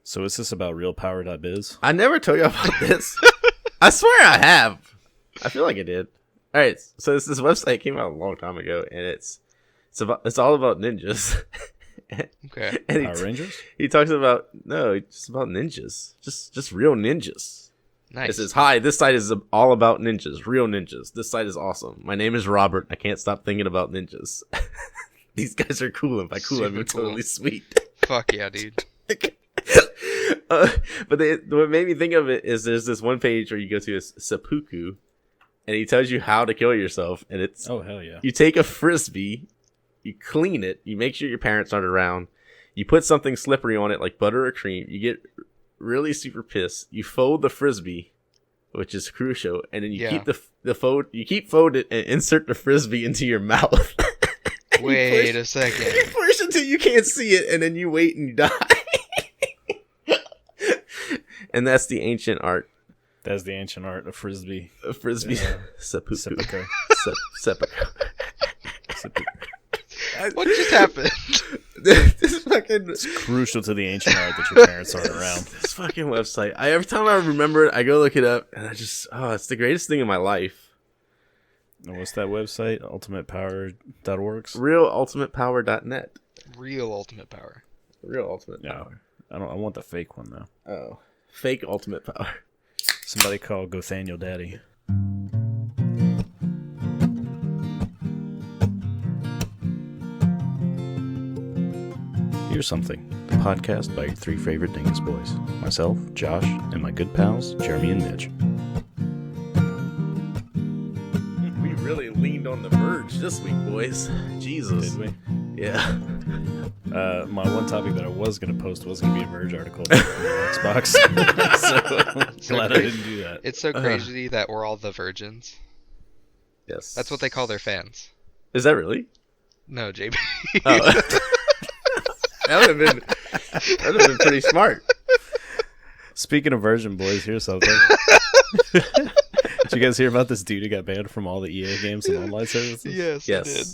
So is this about realpower.biz? I never told you about this. I swear I have. I feel like I did. All right, so this website came out a long time ago, and it's all about ninjas. Okay. And Power Rangers? He talks about just about ninjas, just real ninjas. Nice. It says, "Hi, this site is all about ninjas, real ninjas. This site is awesome. My name is Robert. I can't stop thinking about ninjas. These guys are cool, and by cool I mean Super cool. totally sweet." Fuck yeah, dude. But what made me think of it is there's this one page where you go to a seppuku, and he tells you how to kill yourself, and it's Oh, hell yeah. you take a frisbee, you clean it, you make sure your parents aren't around, you put something slippery on it like butter or cream, you get really super pissed, you fold the frisbee, which is crucial, and then you keep the fold it and insert the frisbee into your mouth. Wait a second. You push until you can't see it, and then you wait and you die. And that's the ancient art. That's the ancient art of frisbee. Frisbee. Seppuku. Seppuku. Seppuku. What just happened? This fucking... It's crucial to the ancient art that your parents aren't around. This fucking website. Every time I remember it, I go look it up, and I just... Oh, it's the greatest thing in my life. And what's that website? Ultimatepower.org? RealUltimatePower.net. Real ultimate power. Real Ultimate No. Power. I want the fake one, though. Oh. Fake Ultimate Power. Somebody call Gothaniel Daddy. Here's Something, the podcast by your three favorite Dingus boys. Myself, Josh, and my good pals, Jeremy and Mitch. We really leaned on the verge this week, boys. Jesus. Did we? Yeah. My one topic that I was going to post was going to be a Verge article on Xbox. So glad I didn't do that. It's so crazy that we're all the virgins. Yes. That's what they call their fans. Is that really? No, JB. Oh. That would have been pretty smart. Speaking of virgin boys, here's something. Did you guys hear about this dude who got banned from all the EA games and online services? Yes, I did.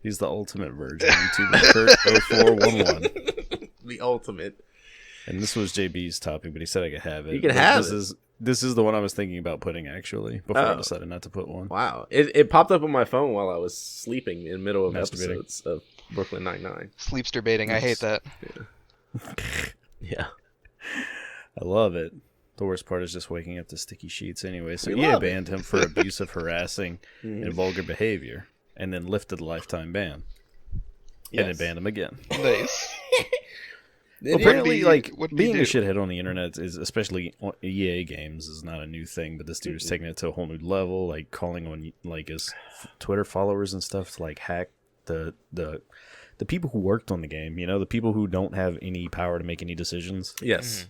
He's the ultimate virgin. YouTuber Kurt0411. The ultimate. And this was JB's topic, but he said I could have it. You can have it. This is the one I was thinking about putting, actually, before I decided not to put one. Wow. It popped up on my phone while I was sleeping in the middle of Masturbating. episodes of Brooklyn Nine-Nine. Sleepster baiting. I hate that. Yeah. I love it. The worst part is just waking up to sticky sheets anyway. So We EA love it. banned him for abusive, harassing, and vulgar behavior, and then lifted the lifetime ban. Yes. And then banned him again. Nice. Apparently, what'd he being do? a shithead on the internet is, especially on EA games, is not a new thing. But this dude is taking it to a whole new level, like calling on his Twitter followers and stuff to hack the people who worked on the game. You know, the people who don't have any power to make any decisions. Yes.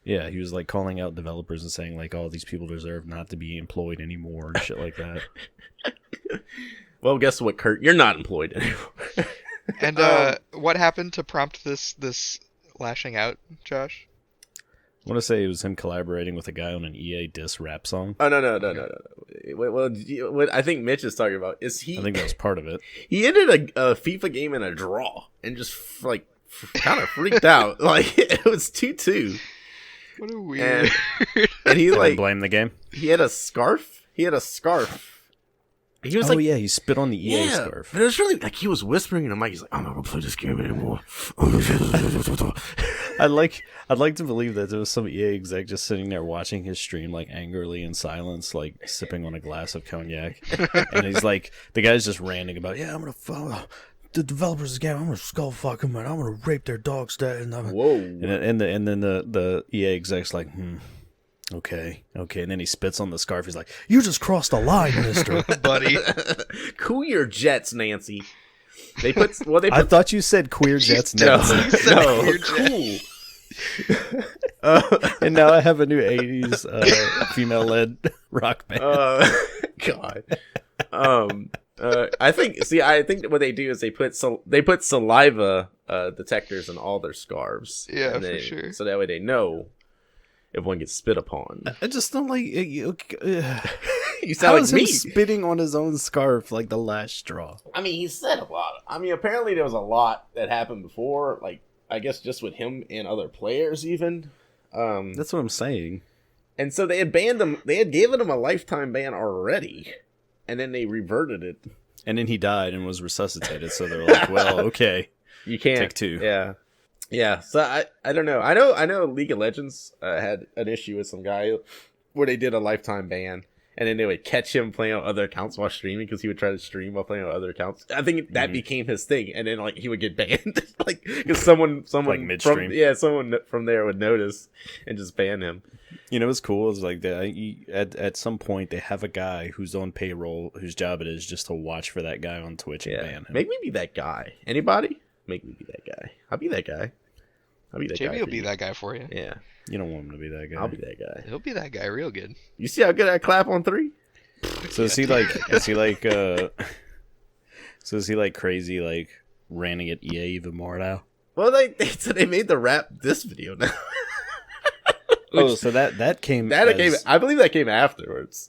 Yeah, he was calling out developers and saying "Oh, these people deserve not to be employed anymore" and shit like that. Well, guess what, Kurt? You're not employed anymore. And what happened to prompt this lashing out, Josh? I want to say it was him collaborating with a guy on an EA diss rap song. Oh, no. What I think Mitch is talking about is I think that was part of it. he ended a FIFA game in a draw and just kind of freaked out. It was 2-2. What a weird. And he Don't blame the game. he had a scarf. He was Yeah, he spit on the EA scarf. But it was really he was whispering in the mic. He's like, "I'm not gonna play this game anymore." I'd like to believe that there was some EA exec just sitting there watching his stream angrily in silence, sipping on a glass of cognac, and he's the guy's just ranting about, I'm gonna the developers of the game, I'm gonna skull fuck them and I'm gonna rape their dog's dad. And Whoa! And then the EA exec's okay, and then he spits on the scarf. He's like, "You just crossed a line, mister." Buddy. Cool your jets, Nancy. I thought you said queer jets No, now. no, Queer cool. And now I have a new 80s female-led rock band. God. I think what they do is they put saliva detectors in all their scarves. Yeah, for sure. So that way they know if one gets spit upon. I just don't like. You How sound is like him me. spitting on his own scarf like the last straw? I mean, he said a lot. I mean, apparently there was a lot that happened before. I guess just with him and other players even. That's what I'm saying. And so they had banned him. They had given him a lifetime ban already, and then they reverted it. And then he died and was resuscitated. So they're like, well, okay, you can't take 2. Yeah. So I don't know. I know League of Legends had an issue with some guy where they did a lifetime ban, and then they would catch him playing on other accounts while streaming because he would try to stream while playing on other accounts. I think that became his thing, and then like he would get banned, like because someone like midstream. someone from there would notice and just ban him. You know what's cool is like at some point they have a guy who's on payroll whose job it is just to watch for that guy on Twitch and ban him. Make me be that guy. Anybody? Make me be that guy. I'll be that guy. JB will be that guy for you. Yeah. You don't want him to be that guy. I'll be that guy. He'll be that guy real good. You see how good I clap on 3? So is he like crazy like ranting at EA even more now? Well, they made the rap this video now. So that came. I believe that came afterwards.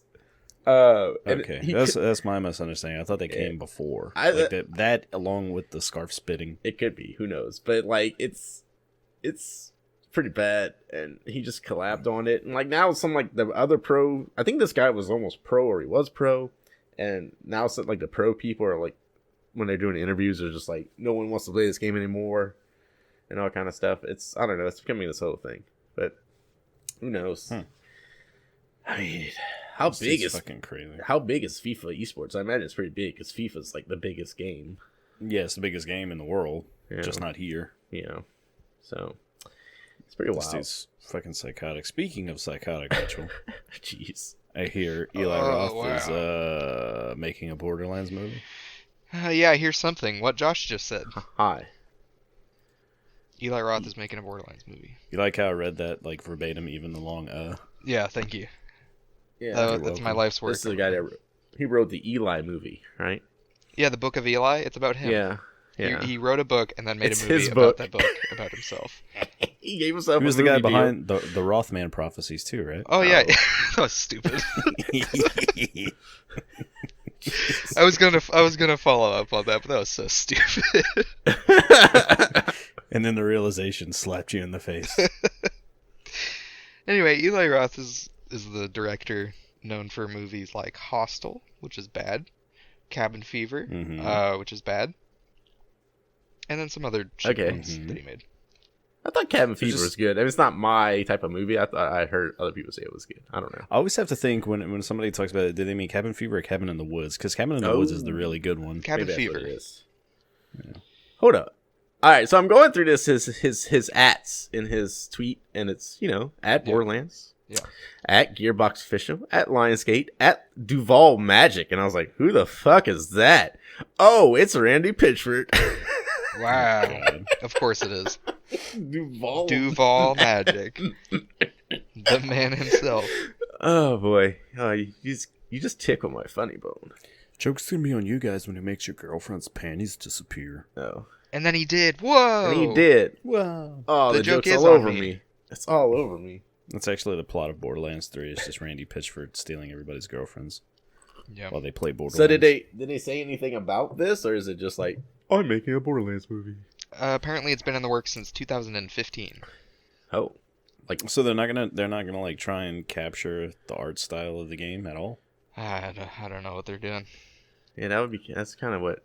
Okay, that's my misunderstanding. I thought they came before. That along with the scarf spitting. It could be. Who knows? But like, it's pretty bad, and he just collabed on it. And like now, some like the other pro. I think this guy was almost pro, or he was pro, and now some like the pro people are like, when they're doing interviews, they're just like, no one wants to play this game anymore, and all kind of stuff. I don't know. It's becoming this whole thing, but who knows? I mean, how big is fucking crazy? How big is FIFA esports? I imagine it's pretty big because FIFA's like the biggest game. Yeah, it's the biggest game in the world, just not here. Yeah, so it's pretty wild. This fucking psychotic. Speaking of psychotic, Mitchell, jeez, I hear Eli Roth is making a Borderlands movie. Yeah, I hear something. What Josh just said. Hi. Eli Roth is making a Borderlands movie. You like how I read that like verbatim, even the long Yeah, thank you. Yeah, that's my life's work. This is the guy that he wrote the Eli movie, right? Yeah, the Book of Eli. It's about him. Yeah. He wrote a book and then made a movie about that book about himself. He gave himself. He was the guy behind the Rothman prophecies too, right? Oh yeah, that was stupid. I was gonna follow up on that, but that was so stupid. And then the realization slapped you in the face. Anyway, Eli Roth is the director known for movies like Hostel, which is bad, Cabin Fever, which is bad, and then some other shit ones that he made. I thought Cabin Fever was good. I mean, it's not my type of movie. I heard other people say it was good. I don't know. I always have to think when somebody talks about it, did they mean Cabin Fever or Cabin in the Woods? Because Cabin in the Woods is the really good one. Cabin Fever. Yeah. Hold up. All right, so I'm going through his ats in his tweet, and it's at Borderlands, at Gearbox Official, at Lionsgate, at Duval Magic, and I was like, who the fuck is that? Oh, it's Randy Pitchford. Wow, of course it is. Duval Magic, the man himself. Oh boy, you just tickle my funny bone. Joke's gonna be on you guys when he makes your girlfriend's panties disappear. Oh. And then he did. Whoa! And he did. Whoa! Oh, the joke's all over me. It's all over me. That's actually the plot of Borderlands 3. It's just Randy Pitchford stealing everybody's girlfriends. Yeah. While they play Borderlands. So did they say anything about this, or is it just like I'm making a Borderlands movie? Apparently, it's been in the works since 2015. Oh, so they're not gonna like try and capture the art style of the game at all. I don't know what they're doing. Yeah, that's kind of what.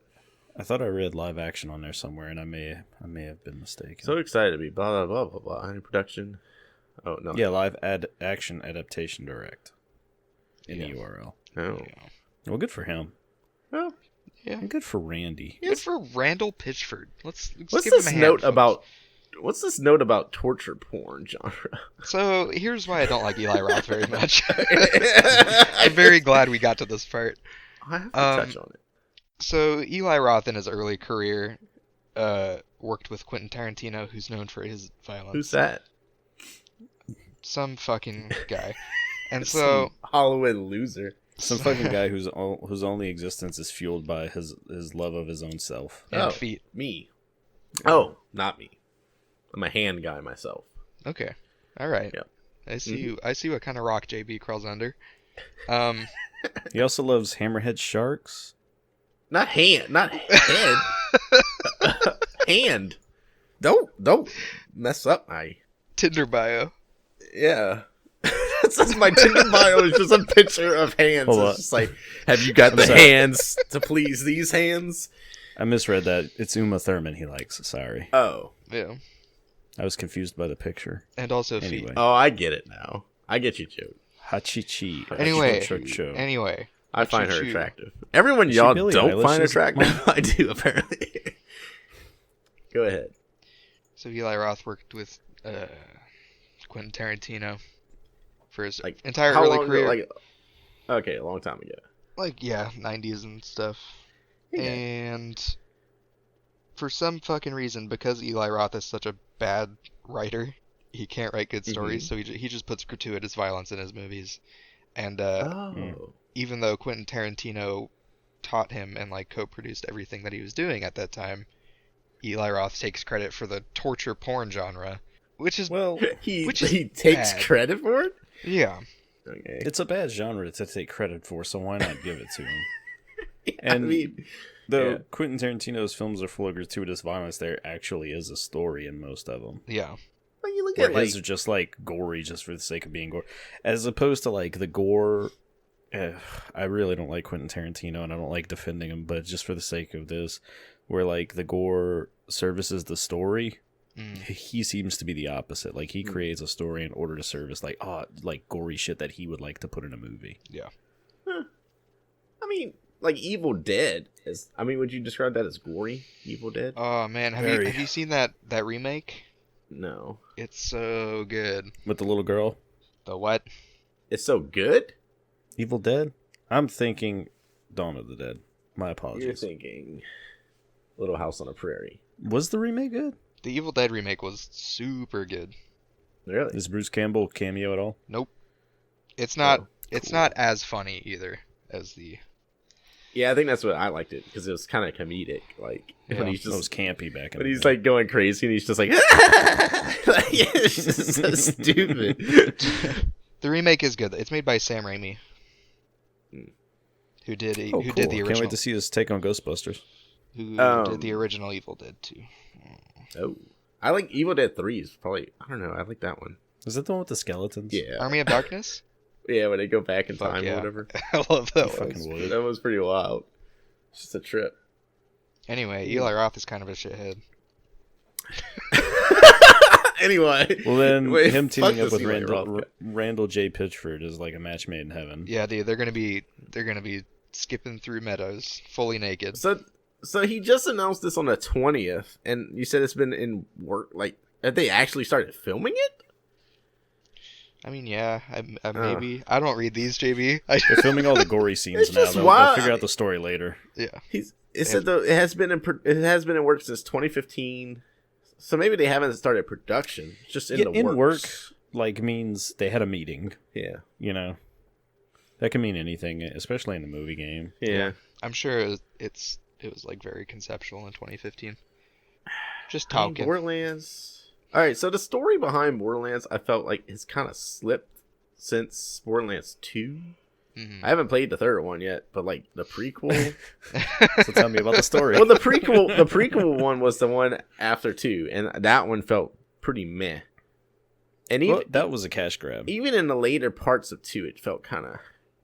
I thought I read live action on there somewhere, and I may have been mistaken. So excited to be blah blah blah blah blah. Any production? Oh no. Yeah, live action adaptation direct in the URL. Oh. Yeah. Well, good for him. Well, yeah. And good for Randy. Good for Randall Pitchford. Let's what's give this him a hand, What's this note about torture porn genre? So here's why I don't like Eli Roth very much. I'm very glad we got to this part. I have to touch on it. So Eli Roth in his early career worked with Quentin Tarantino, who's known for his violence. Who's that? Some fucking guy. And so Hollywood loser. Some fucking guy whose only existence is fueled by his love of his own self. And feet. Me. Oh, not me. I'm a hand guy myself. Okay. All right. Yep. I see you. I see what kind of rock JB crawls under. He also loves hammerhead sharks. Not head. Hand. Don't mess up my Tinder bio. Yeah. That's my Tinder bio is just a picture of hands. Hold It's on. just like, have you got the hands to please these hands? I misread that. It's Uma Thurman he likes. Sorry. Oh. Yeah. I was confused by the picture. And also Anyway. feet. Oh, I get it now. I get you, joke. Hachichi. Anyway. I find her Hachichu. attractive. Everyone Is she y'all Billie don't Eilish? find Is it attractive. I do, apparently. Go ahead. So Eli Roth worked with Quentin Tarantino for his entire How early long career. ago? Okay, a long time ago. 90s and stuff. Yeah. And for some fucking reason, because Eli Roth is such a bad writer, he can't write good stories, so he just puts gratuitous violence in his movies. And even though Quentin Tarantino taught him and co-produced everything that he was doing at that time, Eli Roth takes credit for the torture porn genre, which is he takes takes bad. credit for it. Yeah. Okay. It's a bad genre to take credit for, so why not give it to him? I mean, though Quentin Tarantino's films are full of gratuitous violence, there actually is a story in most of them. Yeah. when you look Where at his are just gory just for the sake of being gore, as opposed to the gore. I really don't like Quentin Tarantino, and I don't like defending him, but just for the sake of this, where the gore services the story, he seems to be the opposite. He creates a story in order to service gory shit that he would like to put in a movie. Yeah. I mean, Evil Dead is. I mean, would you describe that as gory? Evil Dead? Oh man, have you seen that remake? No. It's so good. With the little girl? The what? It's so good? Evil Dead? I'm thinking Dawn of the Dead. My apologies. You're thinking Little House on the Prairie. Was the remake good? The Evil Dead remake was super good. Really? Is Bruce Campbell cameo at all? Nope. It's not. Oh, It's cool. not as funny either as the. Yeah, I think that's what I liked it because it was kind of comedic. When he's It was just campy back in when the he's day. going crazy and he's just it's just so stupid. The remake is good. It's made by Sam Raimi, who did the Can't original. wait to see his take on Ghostbusters. Who did the original Evil Dead too? Oh, I like Evil Dead 3 is probably, I don't know, I like that one. Is that the one with the skeletons? Yeah. Army of Darkness. Yeah, when they go back in Fuck time yeah. or whatever. I love that You one. fucking would. That was pretty wild. It's just a trip. Anyway, Eli Roth is kind of a shithead. Anyway. Well, then him fuck teaming up this with Eli Roth guy. Randall J. Pitchford is like a match made in heaven. Yeah, dude, they're gonna be skipping through meadows fully naked. So he just announced this on the 20th, and you said it's been in work. Have they actually started filming it? I mean, yeah, I maybe. I don't read these, JB. They're filming all the gory scenes It's now. just They'll wild. figure out the story later. Yeah. It said though it has been in work since 2015. So maybe they haven't started production. It's just in the works. Means they had a meeting. Yeah. That can mean anything, especially in the movie game. Yeah. I'm sure it was very conceptual in 2015. Just I mean, talking. Borderlands. All right, so the story behind Borderlands, I felt like it's kind of slipped since Borderlands 2. Mhm. I haven't played the third one yet, but the prequel. So tell me about the story. Well, the prequel one was the one after 2, and that one felt pretty meh. And even that was a cash grab. even in the later parts of 2, it felt kind of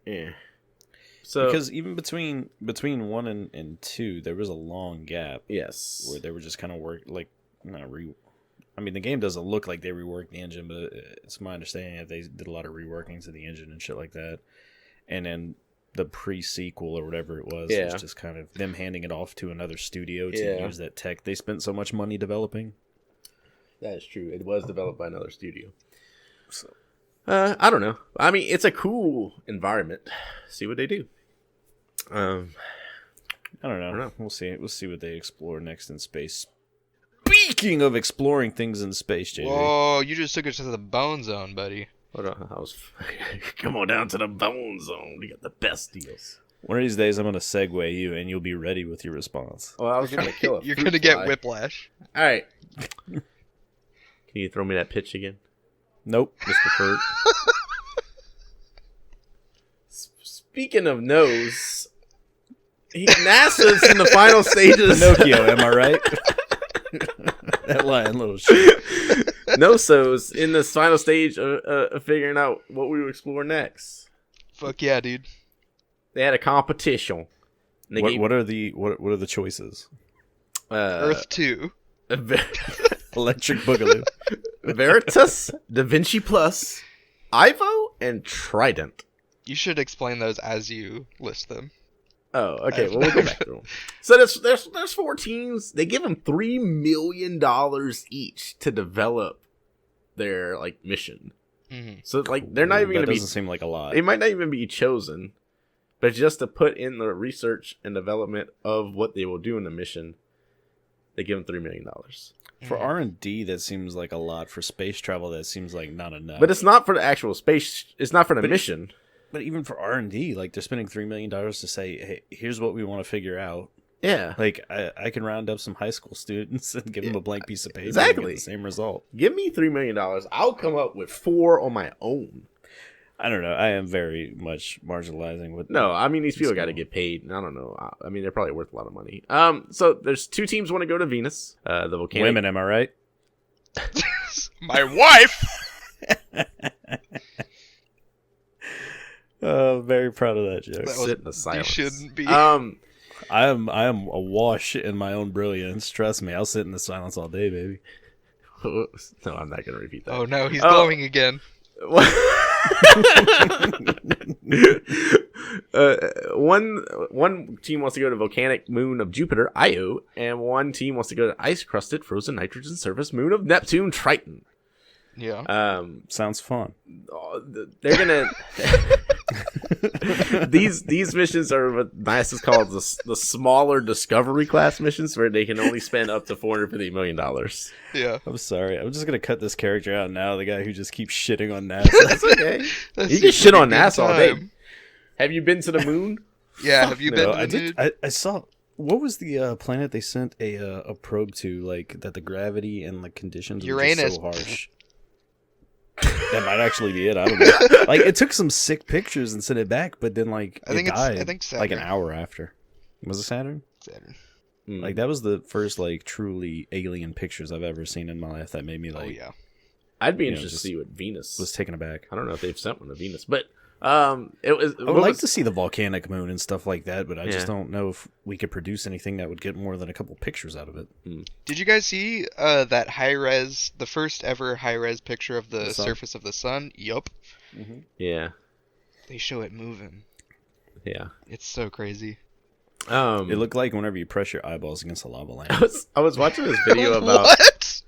eh. So Because even between 1 and 2, there was a long gap yes, where they were just kind of I mean, the game doesn't look like they reworked the engine, but it's my understanding that they did a lot of reworkings of the engine and shit like that. And then the pre-sequel or whatever it was just kind of them handing it off to another studio to use that tech they spent so much money developing. that is true. It was developed by another studio. So I don't know. I mean, it's a cool environment. See what they do. I don't know. We'll see. We'll see what they explore next in space. Speaking of exploring things in space, JJ. Whoa, you just took us to the bone zone, buddy. Hold on, come on down to the bone zone. We got the best deals. One of these days, I'm going to segue you, and you'll be ready with your response. Well, I was trying to kill a You're fruit gonna get fly. whiplash. All right. Can you throw me that pitch again, Nope. Mr. Ferd? Speaking of nose, NASA's in the final stages. Pinocchio, am I right? That lying little shit. Nosos in this final stage of figuring out what we would explore next. Fuck yeah, dude. They had a competition. What are the choices? Earth 2. Electric Boogaloo. Veritas, Da Vinci Plus, Ivo, and Trident. You should explain those as you list them. Oh, okay. Well, we'll go back to them. So there's 4 teams. They give them $3 million each to develop their mission. Mm-hmm. So they're not even going to be. Doesn't seem like a lot. They might not even be chosen, but just to put in the research and development of what they will do in the mission, they give them $3 million. For R&D, that seems like a lot. For space travel, that seems like not enough. But it's not for the actual space. It's not for the mission. But even for R&D, like they're spending $3 million to say, "Hey, here's what we want to figure out." Yeah, like I can round up some high school students and give them a blank piece of paper. Exactly, and get the same result. Give me $3 million. I'll come up with 4 on my own. I don't know. I am very much marginalizing what. No, I mean these people got to get paid. I don't know. I mean they're probably worth a lot of money. So there's 2 teams want to go to Venus. The volcanic. Women, am I right? My wife. Very proud of that joke. Sit in the silence. You shouldn't be. I am awash in my own brilliance. Trust me, I'll sit in the silence all day, baby. No, I'm not gonna repeat that. Oh no, he's glowing again. One team wants to go to volcanic moon of Jupiter, Io, and one team wants to go to ice-crusted frozen nitrogen surface moon of Neptune, Triton. Yeah. Sounds fun. They're gonna. These missions are what NASA's called the smaller discovery class missions, where they can only spend up to $450 million. Yeah. I'm sorry. I'm just gonna cut this character out now. The guy who just keeps shitting on NASA. That's okay. You can shit on NASA all day. Have you been to the moon? Yeah. Have you been to the moon? I saw. What was the planet they sent a probe to? Like that the gravity and the conditions Uranus. were just so harsh. That might actually be it. I don't know. Like it took some sick pictures and sent it back, but then like I think it died. I think Saturn. Like an hour after. Was it Saturn? Saturn. Like that was the first like truly alien pictures I've ever seen in my life. That made me like. Oh yeah. I'd be interested to see what Venus was taken aback. I don't know if they've sent one to Venus, but it was. I would like to see the volcanic moon and stuff like that, but I just don't know if we could produce anything that would get more than a couple pictures out of it. Did you guys see that the first ever high res picture of the surface of the sun? Yup. Mm-hmm. Yeah. They show it moving. Yeah. It's so crazy. It looked like whenever you press your eyeballs against a lava lamp. I was watching this video about what?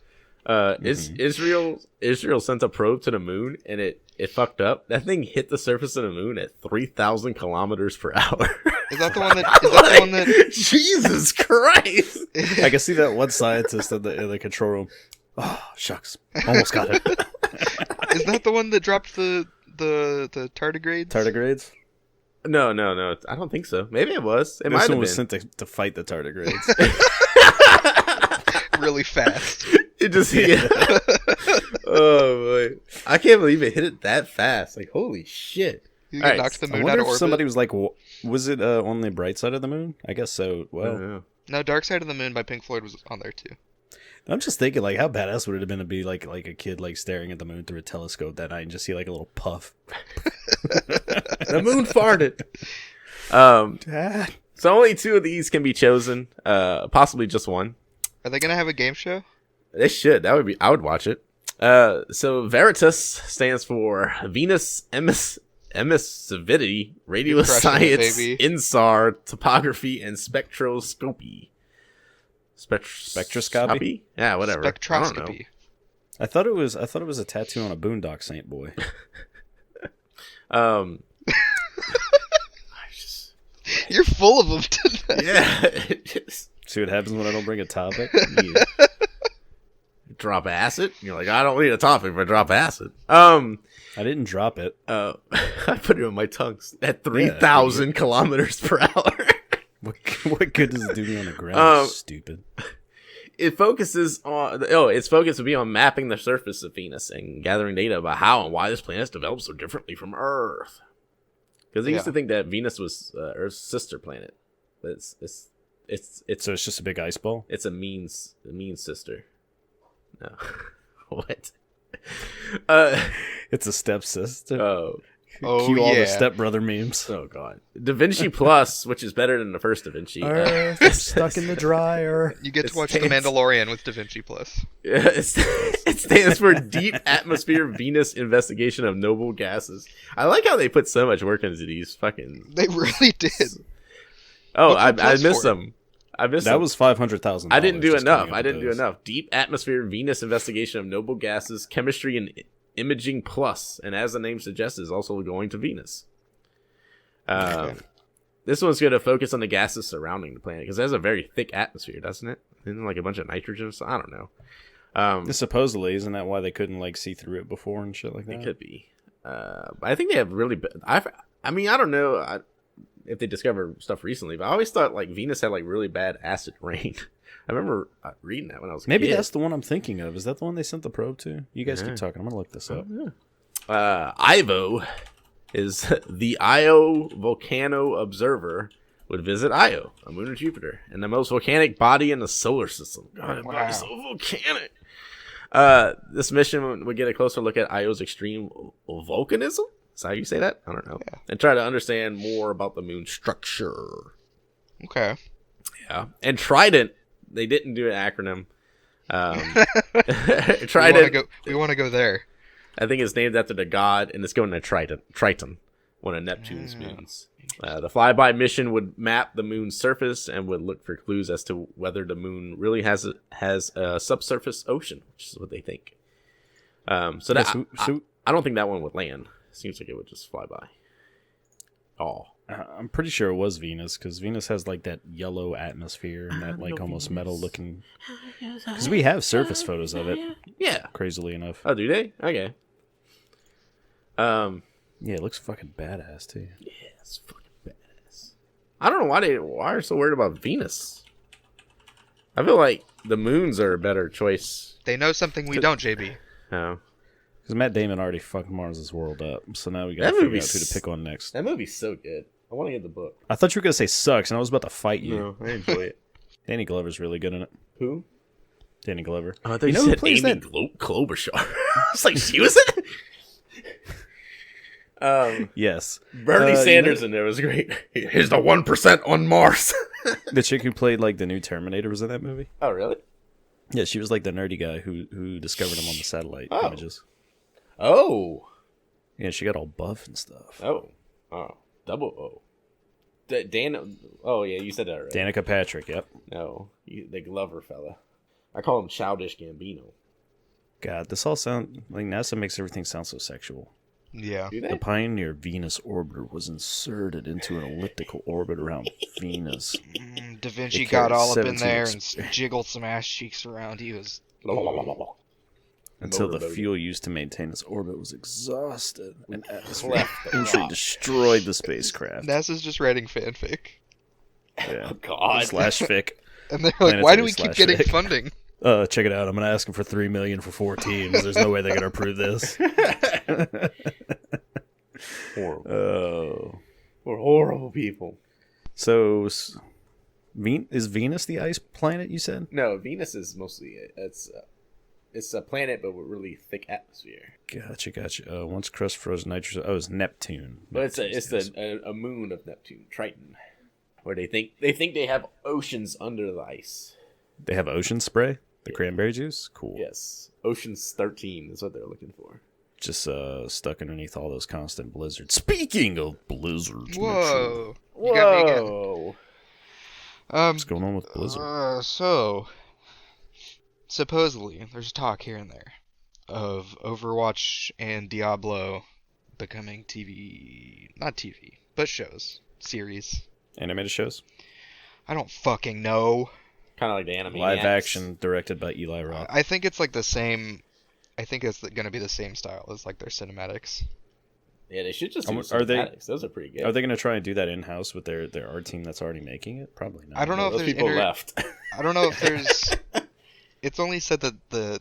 Israel sent a probe to the moon and it fucked up. That thing hit the surface of the moon at 3,000 kilometers per hour. Is that the one that? Jesus Christ! I can see that one scientist in the control room. Oh shucks, almost got it. Is that the one that dropped the tardigrades? Tardigrades? No. I don't think so. Maybe it was. It might have been. Was sent to fight the tardigrades. Really fast. It just oh boy! I can't believe it hit it that fast. Like holy shit! You can knock the moon I out of if orbit. somebody was like, was it on the bright side of the moon? I guess so. Well, no, Dark Side of the Moon by Pink Floyd was on there too. I'm just thinking, like, how badass would it have been to be like a kid like staring at the moon through a telescope that night and just see like a little puff. The moon farted. Dad. So only 2 of these can be chosen. Possibly just one. Are they gonna have a game show? They should. That would be. I would watch it. So Veritas stands for Venus Emissivity, Radio Science, INSAR, Topography, and Spectroscopy. Spectroscopy? Yeah, whatever. Spectroscopy. I thought it was a tattoo on a boondock saint boy. You're full of them today. Yeah. See what happens when I don't bring a topic? Yeah. Drop acid? You're like, I don't need a topic, but drop acid. I didn't drop it. I put it on my tongue at 3,000 kilometers per hour. What good does it do me on the ground? Stupid. It focuses on its focus would be on mapping the surface of Venus and gathering data about how and why this planet developed so differently from Earth. Because they used to think that Venus was Earth's sister planet, but it's so it's just a big ice ball. It's a mean sister. No. What? It's a stepsister. Oh. Cue all the stepbrother memes. Oh god. Da Vinci Plus, which is better than the first Da Vinci. I'm stuck in the dryer. You get to watch The Mandalorian with Da Vinci Plus. Yeah, it stands for Deep Atmosphere Venus Investigation of Noble Gases. I like how they put so much work into these fucking. They really did. Oh, I missed them. That was $500,000. I didn't do enough. Deep Atmosphere Venus Investigation of Noble Gases, Chemistry and Imaging Plus, and as the name suggests, is also going to Venus. This one's going to focus on the gases surrounding the planet because it has a very thick atmosphere, doesn't it? Isn't it like a bunch of nitrogen? I don't know. Supposedly, isn't that why they couldn't like see through it before and shit like that? It could be. I think they have really. I mean, I don't know if they discovered stuff recently, but I always thought like Venus had like really bad acid rain. I remember reading that when I was a kid. Maybe that's the one I'm thinking of. Is that the one they sent the probe to? You guys keep talking. I'm gonna look this up. Ivo is the Io Volcano Observer would visit Io, a moon of Jupiter, and the most volcanic body in the solar system. God, that body's so volcanic. This mission would get a closer look at Io's extreme volcanism. Is that how you say that? I don't know. Yeah. And try to understand more about the moon's structure. Okay. Yeah. And Trident. They didn't do an acronym. We want to go there. I think it's named after the god, and it's going to Triton, one of Neptune's moons. The flyby mission would map the moon's surface and would look for clues as to whether the moon really has a subsurface ocean, which is what they think. I don't think that one would land. Seems like it would just fly by. Oh. I'm pretty sure it was Venus, because Venus has like that yellow atmosphere and that like almost metal looking. Because we have surface photos of it. Yeah. Crazily enough. Oh, do they? Okay. Yeah, it looks fucking badass too. Yeah, it's fucking badass. I don't know why are so worried about Venus. I feel like the moons are a better choice. They know something we don't, JB. Oh. Because Matt Damon already fucked Mars' world up, so now we gotta figure out who to pick on next. That movie's so good. I want to get the book. I thought you were gonna say sucks, and I was about to fight you. No, I enjoy it. Danny Glover's really good in it. Who? Danny Glover. Oh, I thought you said Amy Klobuchar. It's like she was it. Yes. Bernie Sanders in there was great. Here's the 1% on Mars. The chick who played like the new Terminator was in that movie. Oh, really? Yeah, she was like the nerdy guy who discovered him on the satellite images. Oh. Yeah, she got all buff and stuff. Oh. Double O. Oh, yeah, you said that already. Danica Patrick, yep. No, the Glover fella. I call him Childish Gambino. God, this all sound like NASA makes everything sound so sexual. Yeah. The Pioneer Venus orbiter was inserted into an elliptical orbit around Venus. Da Vinci got all up in there and jiggled some ass cheeks around. He was... Until the fuel used to maintain its orbit was exhausted, and atmospheric entry destroyed the spacecraft. NASA's just writing fanfic. Yeah. Oh, God. Slash fic. And they're like, why do we keep getting funding? Check it out. I'm going to ask them for $3 million for 4 teams. There's no way they're going to approve this. Horrible. Oh. We're horrible people. So, is Venus the ice planet, you said? No, Venus is mostly it's a planet, but with really thick atmosphere. Gotcha. Once crust froze nitrogen. Oh, it's Neptune. But it's a moon of Neptune, Triton, where they think they have oceans under the ice. They have ocean spray, the cranberry juice. Cool. Yes, Ocean's 13 is what they're looking for. Just stuck underneath all those constant blizzards. Speaking of blizzards, whoa, you got me again. What's going on with blizzard? So. Supposedly, there's talk here and there of Overwatch and Diablo becoming not TV, but shows, series. Animated shows? I don't fucking know. Kind of like the anime. Live action, directed by Eli Roth. I think it's like the same, I think it's going to be the same style as like their cinematics. Yeah, they should just do cinematics. Those are pretty good. Are they going to try and do that in-house with their art team that's already making it? Probably not. I don't know if those people left. I don't know if there's... It's only said that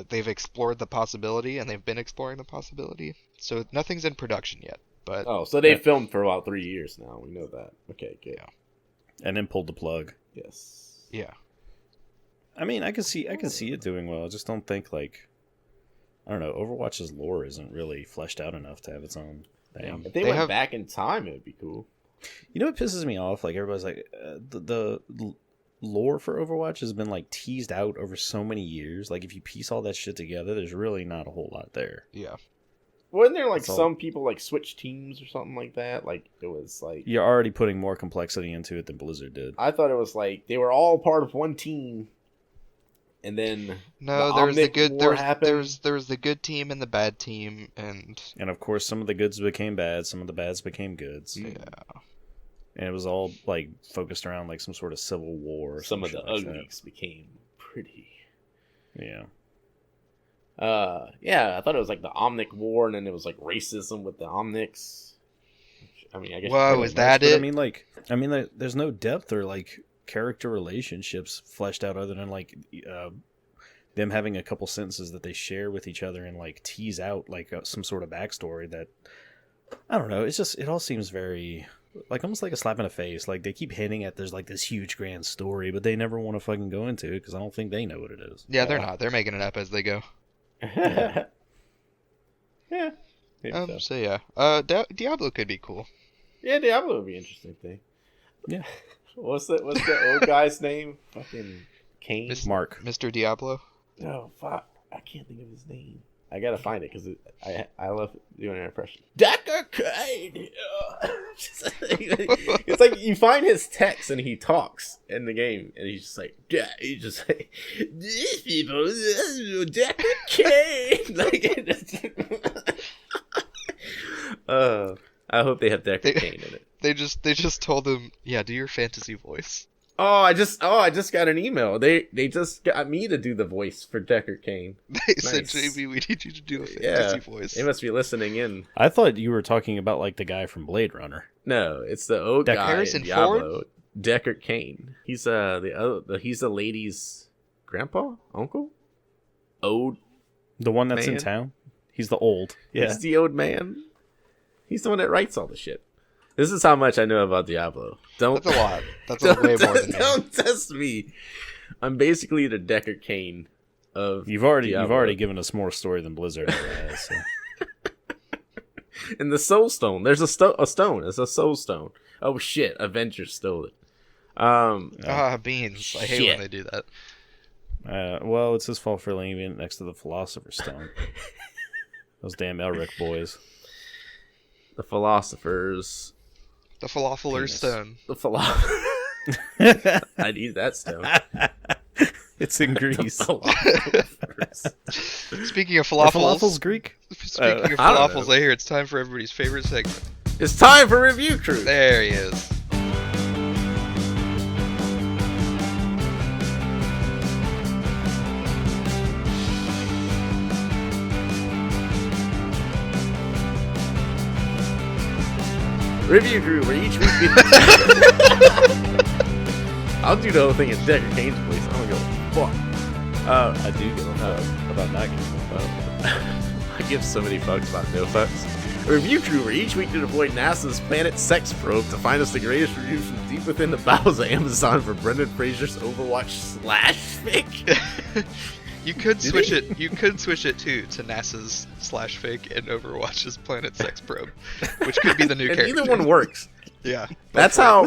they've explored the possibility, and they've been exploring the possibility. So nothing's in production yet. But so they filmed for about 3 years now. We know that. Okay, good. Yeah. And then pulled the plug. Yes. Yeah. I mean, I can see it doing well. I just don't think like, I don't know, Overwatch's lore isn't really fleshed out enough to have its own thing. If they went back in time, it would be cool. You know what pisses me off? Like everybody's like, the lore for Overwatch has been like teased out over so many years. Like if you piece all that shit together, there's really not a whole lot there. Yeah. Wasn't there like some people like switch teams or something like that? Like it was like you're already putting more complexity into it than Blizzard did. I thought it was like they were all part of one team, and then there was the good team and the bad team, and of course some of the goods became bad, some of the bads became goods. Yeah. And it was all like focused around like some sort of civil war. Or some of the uglies became pretty. Yeah. Yeah, I thought it was like the Omnic War, and then it was like racism with the Omnics. I mean, I guess. Whoa, is that it? I mean, there's no depth or like character relationships fleshed out other than like them having a couple sentences that they share with each other and like tease out like some sort of backstory that I don't know. It's just it all seems very. Like almost like a slap in the face. Like they keep hinting at there's like this huge grand story, but they never want to fucking go into it because I don't think they know what it is. Yeah, they're not. They're making it up as they go. Yeah. So yeah, Diablo could be cool. Yeah, Diablo would be an interesting thing. Yeah. What's the old guy's name? Fucking Kane. Mark. Mr. Diablo. Oh fuck! I can't think of his name. I gotta find it because I love doing an impression. Decker Kane. It's like you find his text and he talks in the game and he's just like, these people, Decker Kane. I hope they have Decker Kane in it. They just told him, yeah, do your fantasy voice. Oh, I just got an email. They just got me to do the voice for Decker Kane. They said, JB, we need you to do a fantasy voice. They must be listening in. I thought you were talking about like the guy from Blade Runner. No, it's the old guy Harrison in Diablo, Ford? Decker Kane. He's he's the lady's grandpa, uncle, old. The one that's man. in town. He's the old. Yeah, he's the old man. He's the one that writes all the shit. This is how much I know about Diablo. That's a lot. That's way more than me. Don't test me. I'm basically the Decker Kane of You've already Diablo. given us more story than Blizzard ever has. So. And the Soul Stone. There's a stone. It's a Soul Stone. Oh shit! Avengers stole it. Beans. I hate when they do that. Well, it's his fault for leaving it next to the Philosopher's Stone. Those damn Elric boys. The philosophers. The Falafeler's Stone. The philosopher. I need that stone. It's in Greece. Speaking of falafels. Are falafels Greek? Speaking of falafels, I hear it's time for everybody's favorite segment. It's time for Review Crew. There he is. Review Crew, where each week I'll do the whole thing in Decker Kane's place. I'm gonna go fuck. I do give a fuck about not giving a fuck. I give so many fucks about no fucks. A Review Crew, where each week to deploy NASA's Planet Sex probe to find us the greatest reviews from deep within the bowels of Amazon for Brendan Fraser's Overwatch /fic. You could switch it. You could switch it to NASA's /fic and Overwatch's Planet Sex probe, which could be the new character. Either one works. Yeah, that's how.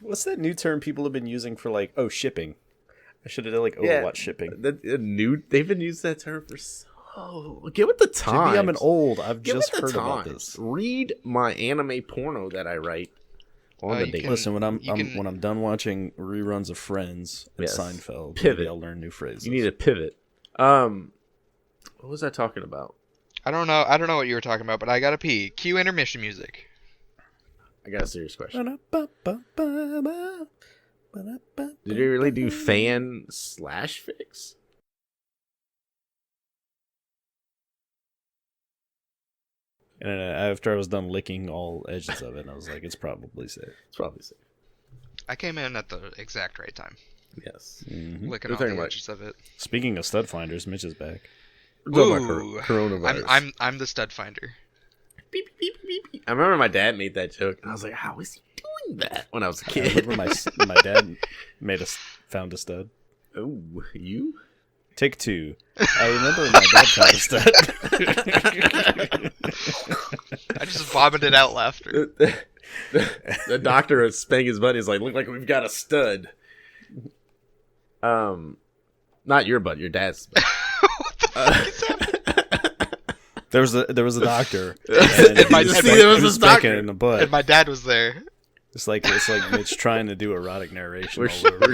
What's that new term people have been using for like shipping? I should have done like Overwatch shipping. They've been using that term for get with the times. Maybe I'm I've just heard about this. Read my anime porno that I write on the day. Listen, when I'm done watching reruns of Friends and Seinfeld, pivot. maybe I'll learn new phrases. You need to pivot. What was I talking about? I don't know what you were talking about, but I gotta pee. Cue intermission music. I got a serious question. Did they really do fan /fics? And then after I was done licking all edges of it, I was like, it's probably safe. It's probably safe. I came in at the exact right time. Yes. Mm-hmm. Licking all the edges of it. Speaking of stud finders, Mitch is back. Ooh, coronavirus. I'm the stud finder. Beep, beep, beep, beep. I remember my dad made that joke, and I was like, how is he doing that when I was a kid? I remember my dad found a stud. Oh, you? Take 2. I remember when my dad found a stud. I just vomited out laughter. The doctor is spanking his butt. He's like, "Look like we've got a stud." Not your butt, your dad's butt. What the fuck is happening? There was a doctor. And my he was dad- spank- there was he was this doctor. spanking in the butt. And my dad was there. It's like Mitch trying to do erotic narration. We're, all over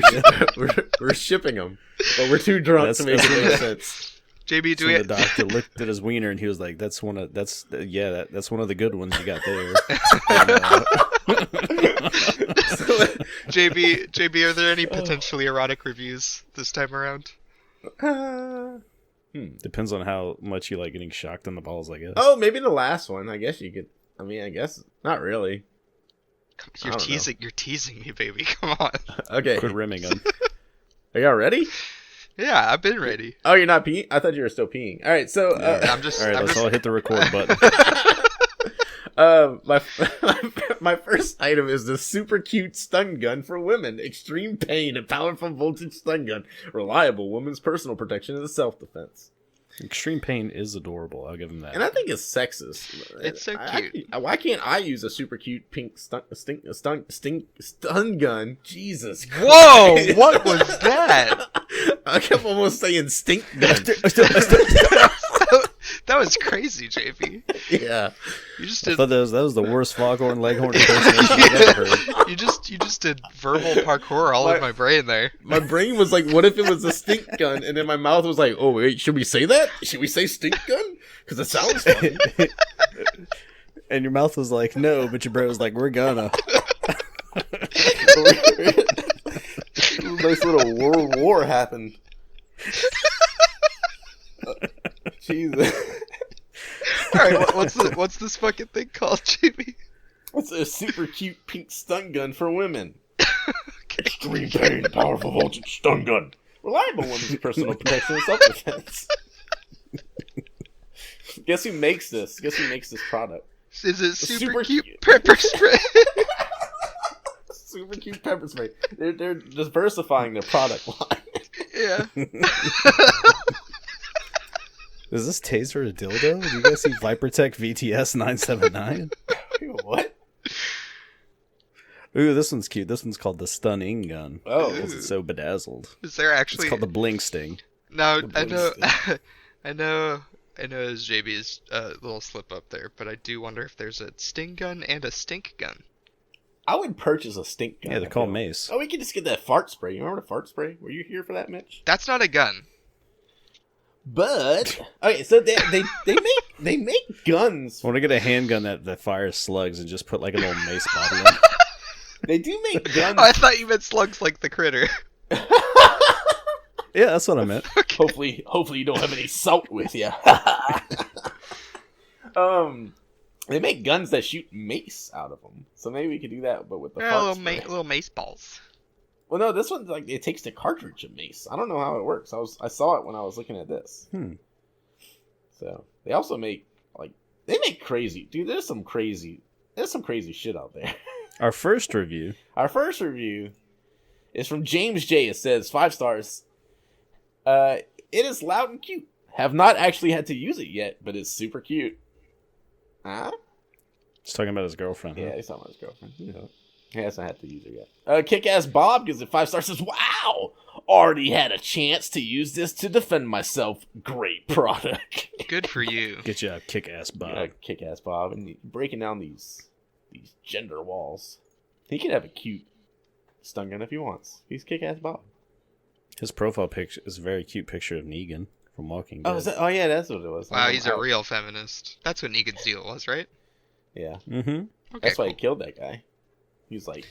again. we're shipping him, but we're too drunk to make it make sense. JB, do So we? the doctor looked at his wiener and he was like, "That's one of that's one of the good ones you got there." JB, are there any potentially erotic reviews this time around? Depends on how much you like getting shocked in the balls, I guess. Oh, maybe the last one. I guess you could. I mean, I guess not really. You're I don't teasing. You're teasing me, baby. Come on. Okay, Quit rimming him. are y'all ready? Yeah, I've been ready. Oh, you're not peeing? I thought you were still peeing. All right, so I'm just. All right, I'm let's just all hit the record button. my first item is the super cute stun gun for women. Extreme pain and powerful voltage stun gun. Reliable woman's personal protection and self-defense. Extreme pain is adorable. I'll give him that. And I think it's sexist. It's so cute. Why can't I use a super cute pink stun gun? Jesus Christ. Whoa! What was that? I kept almost saying stink gun. That was crazy, JP. Yeah. You just I did. thought that was the worst Foghorn Leghorn impersonation I've ever heard. You just did verbal parkour all in my brain there. My brain was like, what if it was a stink gun? And then my mouth was like, oh, wait, should we say that? Should we say stink gun? Because it sounds funny. And your mouth was like, no, but your brain was like, we're gonna. Nice little world war happened. Jesus. Alright, what's this fucking thing called, JP? It's a super cute pink stun gun for women. Extreme pain, powerful voltage stun gun. Reliable women's personal protection and self-defense. Guess who makes this? Guess who makes this product? Is it super super cute cute. pepper spray? Super cute pepper spray. They're diversifying their product line. Yeah. Is this taser a dildo? Do you guys see Vipertech VTS 979? What? Ooh, this one's cute. This one's called the Stunning Gun. Oh. Because it's so bedazzled. Is there actually? It's called the Bling Sting. No, The I know, blue I know, it's JB's little slip up there, but I do wonder if there's a sting gun and a stink gun. I would purchase a stink gun. Yeah, they're called mace. Oh, we could just get that fart spray. You remember the fart spray? Were you here for that, Mitch? That's not a gun. But okay, so they make guns. I want to get a handgun that fires slugs and just put like a little mace bottle in. They do make guns. Oh, I thought you meant slugs like the critter. Yeah, that's what I meant. Hopefully you don't have any salt with you. They make guns that shoot mace out of them. So maybe we could do that, but with the fart spray. Little mace balls. Well, no, this one's like it takes the cartridge of mace. I don't know how it works. I saw it when I was looking at this. So they also make they make crazy, dude. There's some crazy shit out there. Our first review is from James J. It says 5 stars. It is loud and cute. Have not actually had to use it yet, but it's super cute. Huh? He's talking about his girlfriend. Yeah, Huh? he's talking about his girlfriend. You know, he hasn't had to use it yet. Kick-Ass Bob gives it 5 stars. Says, "Wow, already had a chance to use this to defend myself. Great product." Good for you. Get you a kick-ass Bob. Kick-Ass Bob, and breaking down these gender walls. He can have a cute stun gun if he wants. He's Kick-Ass Bob. His profile picture is a very cute picture of Negan from Walking Dead. Oh yeah, that's what it was. Wow, he's a real feminist. That's what Negan's deal was, right? Yeah. Mm-hmm. Okay, That's why he killed that guy. He's like,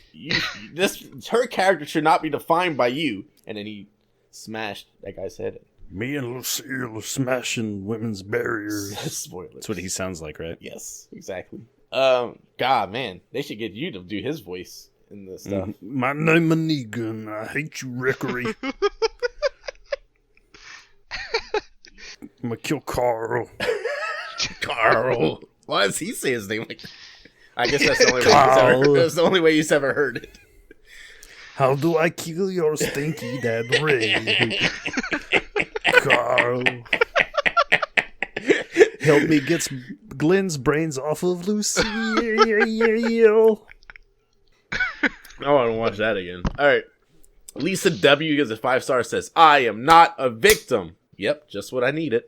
her character should not be defined by you. And then he smashed that guy's head in. Me and Lucille are smashing women's barriers. Spoilers. That's what he sounds like, right? Yes, exactly. God, man, they should get you to do his voice in this stuff. My name is Negan. I hate you, Rickery. I'm gonna kill Carl. Carl. Why does he say his name like that? I guess that's the only way he's ever, that's the only way he's ever heard it. How do I kill your stinky dead Ray? Carl. Help me get Glenn's brains off of Lucille. I want to watch that again. All right. Lisa W gives a 5-star, says, I am not a victim. Yep, just what I needed.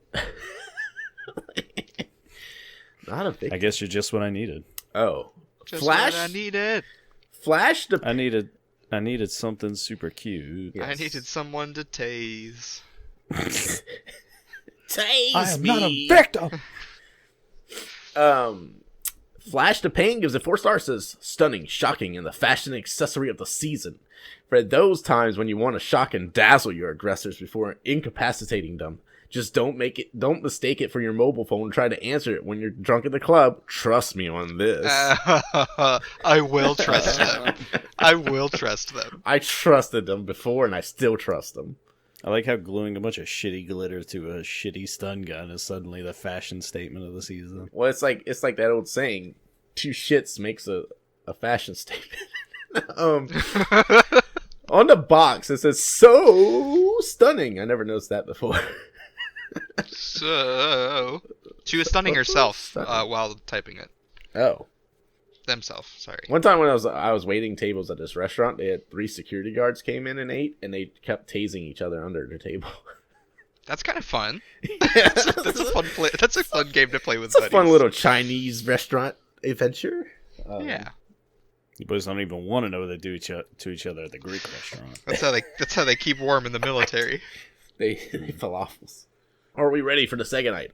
Not a victim. I guess you're just what I needed. Oh. Just Flash? what I needed. Flash the... I needed something super cute. Yes. I needed someone to tase. Tase I am me. not a victim. Flash the Pain gives a 4-star, says, stunning, shocking, and the fashion accessory of the season. For those times when you want to shock and dazzle your aggressors before incapacitating them. Just don't mistake it for your mobile phone and try to answer it when you're drunk at the club. Trust me on this. I will trust them. I will trust them. I trusted them before and I still trust them. I like how gluing a bunch of shitty glitter to a shitty stun gun is suddenly the fashion statement of the season. Well, it's like that old saying, 2 shits makes a fashion statement. On the box it says, so stunning. I never noticed that before. So, she was stunning herself while typing it. Oh. Themselves, sorry. One time when I was waiting tables at this restaurant, they had 3 security guards came in and ate, and they kept tasing each other under their table. That's kind of fun. Yeah. That's a fun play. That's a fun game to play with. It's a buddies. fun little Chinese restaurant adventure. Yeah. You boys don't even want to know what they do to each other at the Greek restaurant. That's how they keep warm in the military. They falafels. Are we ready for the second item?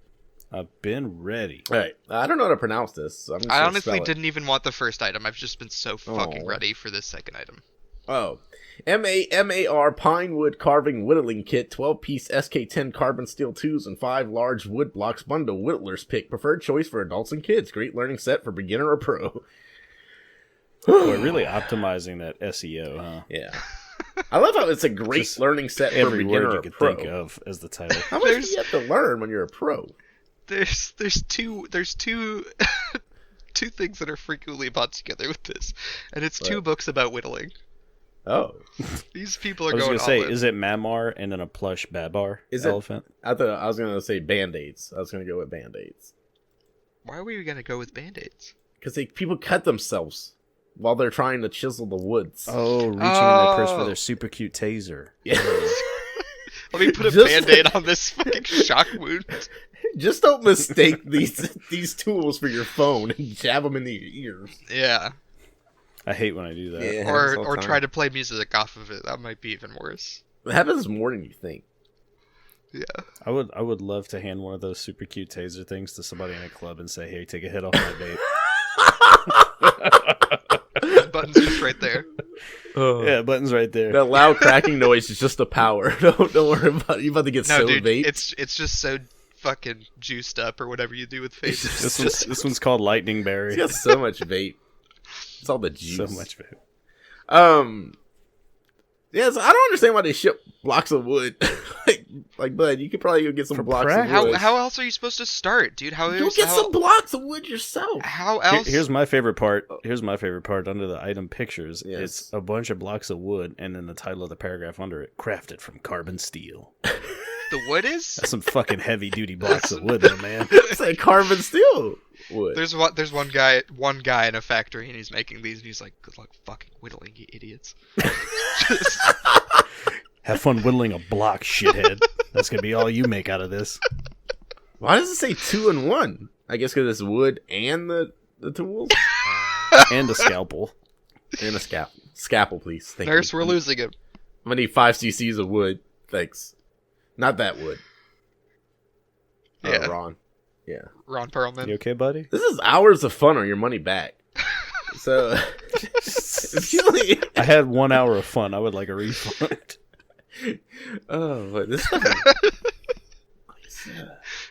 I've been ready. All right. I don't know how to pronounce this. So I'm just I gonna honestly spell it. didn't even want the first item. I've just been so fucking Oh. ready for this second item. Oh. MAR Pinewood Carving Whittling Kit, 12-piece SK10 carbon steel 2s and 5 large wood blocks bundle. Whittler's pick. Preferred choice for adults and kids. Great learning set for beginner or pro. We're really optimizing that SEO, huh? Yeah. I love how it's a great Just learning set for Every beginner word or you could pro. think of as the title. How much do you have to learn when you're a pro? There's two two things that are frequently bought together with this, and it's 2 books about whittling. Oh. These people are I was going going to say, all in. is it Mamar and then a plush Babar Is it- elephant? I thought I was going to say Band-Aids. I was going to go with Band-Aids. Why are we gonna go with band-aids? Because people cut themselves while they're trying to chisel the woods. Oh, reaching in their purse for Oh. their super cute taser. Yeah. Let me put a Just- band-aid on this fucking shock wound. Just don't mistake these tools for your phone and jab them in the ears. Yeah. I hate when I do that. Yeah. happens all Or the try time. to play music off of it. That might be even worse. It happens more than you think. Yeah. I would love to hand one of those super cute taser things to somebody in a club and say, "Hey, take a hit off my vape." Buttons just right there. Yeah, buttons right there. That loud cracking noise is just the power. Don't worry about it. You're about to get No, so dude, vape. it's just so fucking juiced up or whatever you do with vape. This one's called Lightning Berry. It's got so much vape. It's all the juice. So much vape. Yes, I don't understand why they ship blocks of wood. like, bud, you could probably go get some For blocks practice. of wood. How else are you supposed to start, dude? Go get some blocks of wood yourself. How else? Here's my favorite part. Here's my favorite part under the item pictures. Yes. It's a bunch of blocks of wood, and then the title of the paragraph under it: crafted from carbon steel. the wood is? That's some fucking heavy duty blocks of wood, though, man. It's like carbon steel wood. There's one guy in a factory and he's making these and he's like, "Good luck fucking whittling, you idiots." Just- Have fun whittling a block, shithead. That's gonna be all you make out of this. Why does it say 2 in 1? I guess because it's wood and the tools And a scalpel. and a scalpel. Scalpel, please. Thank Nurse, you. we're losing him. I'm gonna need 5 cc's of wood. Thanks. Not that wood. Yeah. Ron. Yeah. Ron Perlman. You okay, buddy? This is hours of fun or your money back. So, if you only... I had 1 hour of fun. I would like a refund. Oh, but this.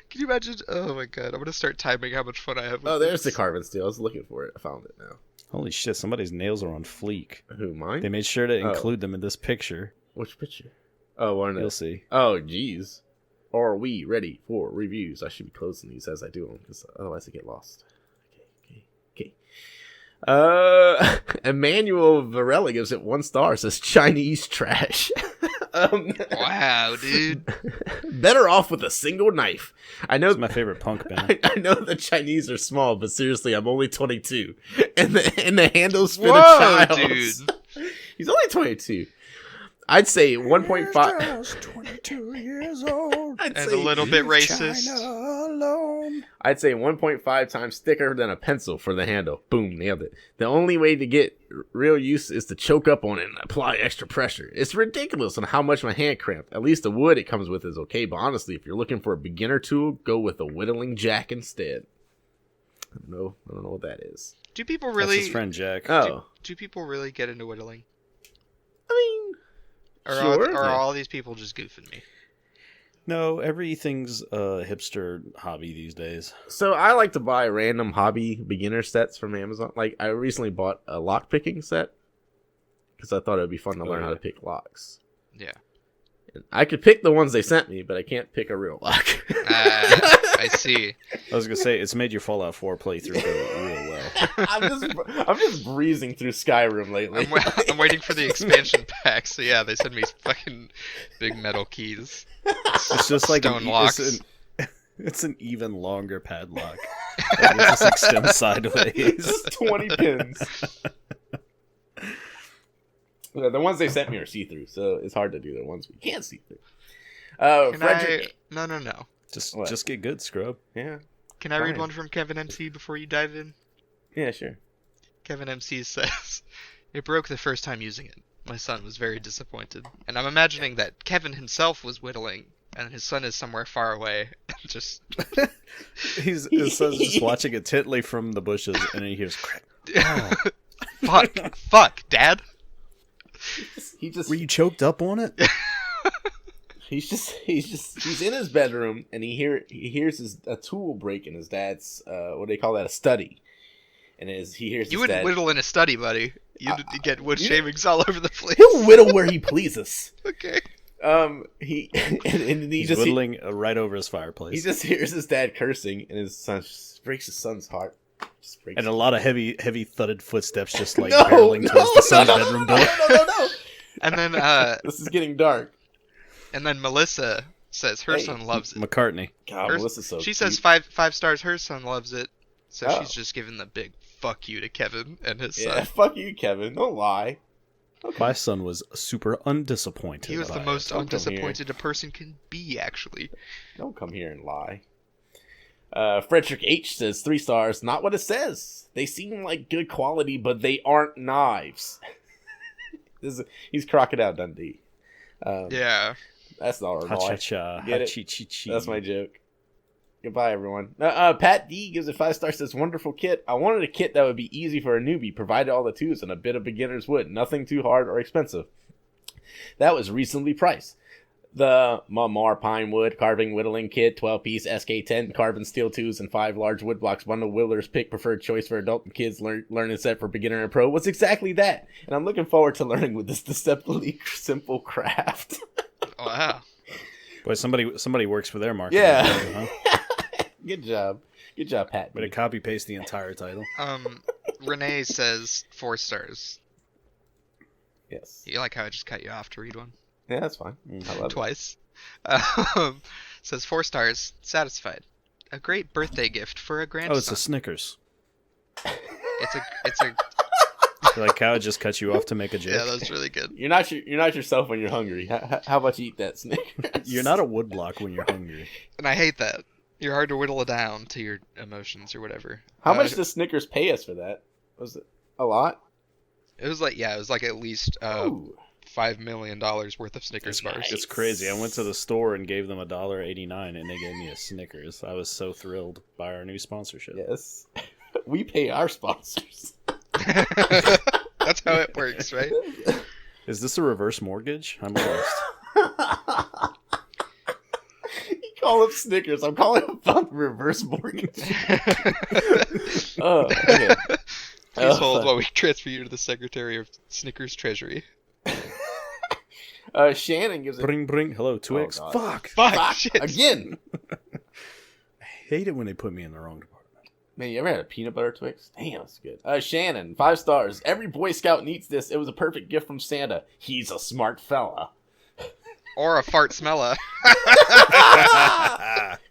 Can you imagine? Oh my god, I'm gonna start timing how much fun I have. With Oh, there's the this. carbon steel. I was looking for it. I found it now. Holy shit! Somebody's nails are on fleek. Who, mine? They made sure to Oh. include them in this picture. Which picture? Oh, one of You'll the... see. Oh, jeez. Are we ready for reviews? I should be closing these as I do them, because otherwise I get lost. Okay. Emmanuel Varela gives it 1 star. Says Chinese trash. Wow, dude. Better off with a single knife. I know It's my favorite punk band. I know the Chinese are small, but seriously, I'm only 22, and the handles fit Whoa, a child. dude. He's only 22. I'd say 1.5. Just 22 years old. I'd And say a little bit racist. China alone. I'd say 1.5 times thicker than a pencil for the handle. Boom, nailed it. The only way to get real use is to choke up on it and apply extra pressure. It's ridiculous on how much my hand cramped. At least the wood it comes with is okay, but honestly, if you're looking for a beginner tool, go with a whittling jack instead. I don't know what that is. Do people That's really? his friend Jack. Oh, Do people really get into whittling? I mean, Or sure. are all these people just goofing me? No, everything's a hipster hobby these days. So I like to buy random hobby beginner sets from Amazon. Like I recently bought a lock picking set because I thought it would be fun to learn how to pick locks. Yeah. And I could pick the ones they sent me, but I can't pick a real lock. I see. I was gonna say it's made your Fallout 4 playthrough go real well. I'm just breezing through Skyrim lately. I'm waiting for the expansion pack. So yeah, they send me fucking big metal keys. It's just like Stone locks. It's an even longer padlock. Like, it just extends sideways. Just 20 pins. Yeah, the ones they sent me are see-through, so it's hard to do the ones we can't see through. Frederick, No. Just get good, scrub. yeah, Can I read Fine. one from Kevin MC before you dive in? yeah, sure. Kevin MC says, "It broke the first time using it. My son was very disappointed." And I'm imagining that Kevin himself was whittling, and his son is somewhere far away, and just... His son's just watching intently from the bushes, and he hears crack. Fuck, Dad! Were you choked up on it? He's in his bedroom and he hears a tool break in his dad's what do they call that, a study, and he hears You his wouldn't dad, whittle in a study, buddy. You'd get wood shavings all over the place. he'll whittle where he pleases. Okay. He and he He's just whittling right over his fireplace. he just hears his dad cursing, and his son just breaks his son's heart. Just breaks And a his- lot of heavy thudded footsteps just like No, barreling no, towards the son's no, bedroom door. no. And then This is getting dark. Melissa says her son loves it. McCartney. God, Her- Melissa's so she cute. says five stars. Her son loves it, so Oh. she's just giving the big fuck you to Kevin and his Yeah, son. fuck you, Kevin. Don't lie. My son was super undisappointed. He was the by most it. Don't come undisappointed a person can be, actually. Don't come here and lie. Frederick H says 3 stars. Not what it says. They seem like good quality, but they aren't knives. He's Crocodile Dundee. Yeah. That's not our Ha cha boy. cha. Get Ha it? chi chi chi. That's my joke. Goodbye, everyone. Pat D gives it 5 stars. Says wonderful kit. I wanted a kit that would be easy for a newbie, provided all the tools and a bit of beginner's wood. Nothing too hard or expensive. That was reasonably priced. The Mamar Pine Wood Carving Whittling Kit, 12-piece SK10 carbon steel tools and 5 large wood blocks bundle. Whittler's pick preferred choice for adult and kids learning set for beginner and pro was exactly that. And I'm looking forward to learning with this deceptively simple craft. Wow. Boy, somebody works for their marketing. Yeah. Huh? Good job, Pat. Way to copy paste the entire title. Renee says 4 stars. Yes. You like how I just cut you off to read one? Yeah, that's fine. I love it. Twice. Says 4 stars. Satisfied. A great birthday gift for a grandson. Oh, it's a Snickers. It's a Like how it just cut you off to make a joke. yeah, that's really good. You're not yourself when you're hungry. How about you eat that Snickers? You're not a woodblock when you're hungry. And I hate that. You're hard to whittle it down to your emotions or whatever. How much does Snickers pay us for that? Was it a lot? It was like at least Ooh. $5 million worth of Snickers bars. nice. It's crazy. I went to the store and gave them $1.89 and they gave me a Snickers. I was so thrilled by our new sponsorship. Yes. We pay our sponsors. That's how it works, right? Is this a reverse mortgage? I'm lost. You call them Snickers. I'm calling them about reverse mortgage. Okay. Please hold while we transfer you to the Secretary of Snickers Treasury. Shannon gives it. Bring. Hello, 2X. God. Fuck. Fuck, shit. Again. I hate it when they put me in the wrong department. Man, you ever had a peanut butter Twix? Damn, that's good. Shannon, 5 stars. Every Boy Scout needs this. It was a perfect gift from Santa. He's a smart fella. Or a fart smella.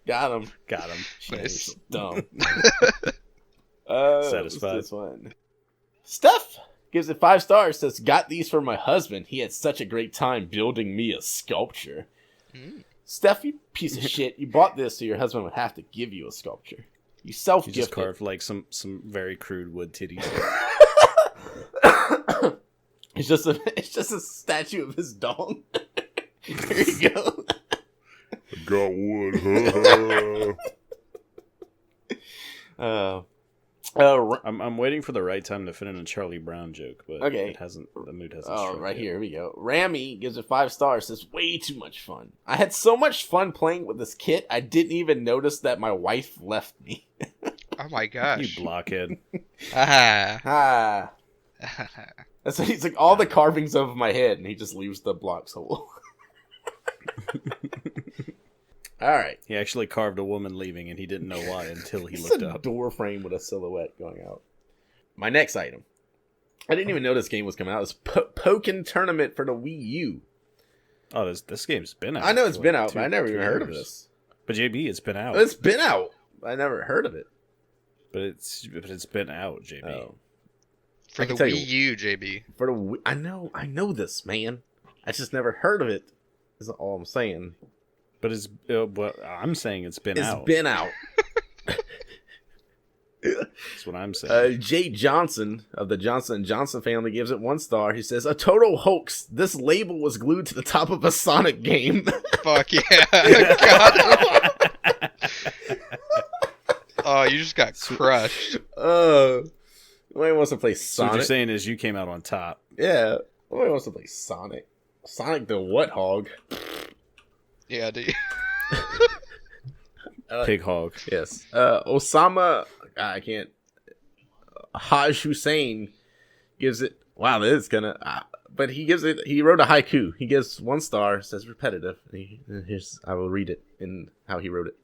Got him. Nice. Dumb. Satisfied. What's this one? Steph gives it 5 stars. Says, got these for my husband. He had such a great time building me a sculpture. Steph, you piece of shit. You bought this so your husband would have to give you a sculpture. You self-gifted. You just carved like some very crude wood titties. It's just a statue of his dong. Here you go. Got wood. I'm waiting for the right time to fit in a Charlie Brown joke, but okay. The mood hasn't. Oh, right yet. here we go. Rami gives it 5 stars. Says way too much fun. I had so much fun playing with this kit. I didn't even notice that my wife left me. Oh my gosh. You blockhead. Ah. That's what he's like. All the carvings of my head, and he just leaves the blocks whole. All right. He actually carved a woman leaving, and he didn't know why until he It's looked a up. door frame with a silhouette going out. My next item. I didn't even know this game was coming out. It's Pokken Tournament for the Wii U. Oh, this game's been out. I know it's for been like out, but I never even heard of this. But JB, it's been out. It's been out. I never heard of it. But it's been out, JB. Oh. For I the can tell Wii you- U, JB. For the Wii, I know this, man. I just never heard of it. Is all I'm saying. But it's what I'm saying. It's been out. It's been out. That's what I'm saying. Jay Johnson of the Johnson & Johnson family gives it 1 star. He says, a total hoax. This label was glued to the top of a Sonic game. Fuck yeah. God. Oh, you just got crushed. Nobody wants to play So what Sonic. you're saying is you came out on top. Yeah. Nobody wants to play Sonic. Sonic the what hog? Yeah, dude. Pig hog. Yes. Osama, I can't. Haj Hussein gives it. Wow, this is gonna. But he gives it. He wrote a haiku. He gives 1 star. Says repetitive. I will read it in how he wrote it.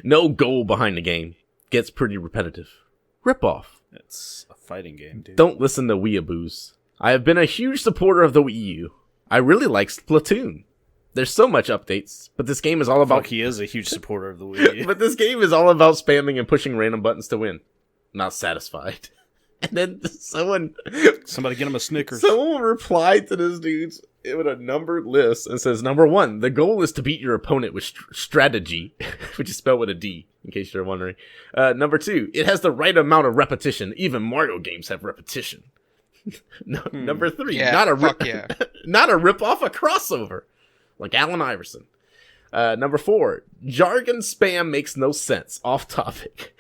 No goal behind the game. Gets pretty repetitive. Rip off. It's a fighting game, dude. Don't listen to weeaboos. I have been a huge supporter of the Wii U. I really like Splatoon. There's so much updates, but this game is all about... Fuck, he is a huge supporter of the Wii U. But this game is all about spamming and pushing random buttons to win. Not satisfied. And then Somebody get him a Snickers. someone replied to this dude's with a numbered list and says, number 1, the goal is to beat your opponent with strategy, which is spelled with a D, in case you're wondering. Number 2, it has the right amount of repetition. Even Mario games have repetition. Number 3, Yeah, not a fuck yeah. not a rip-off, a crossover. Like Allen Iverson. Number 4, jargon spam makes no sense. Off topic.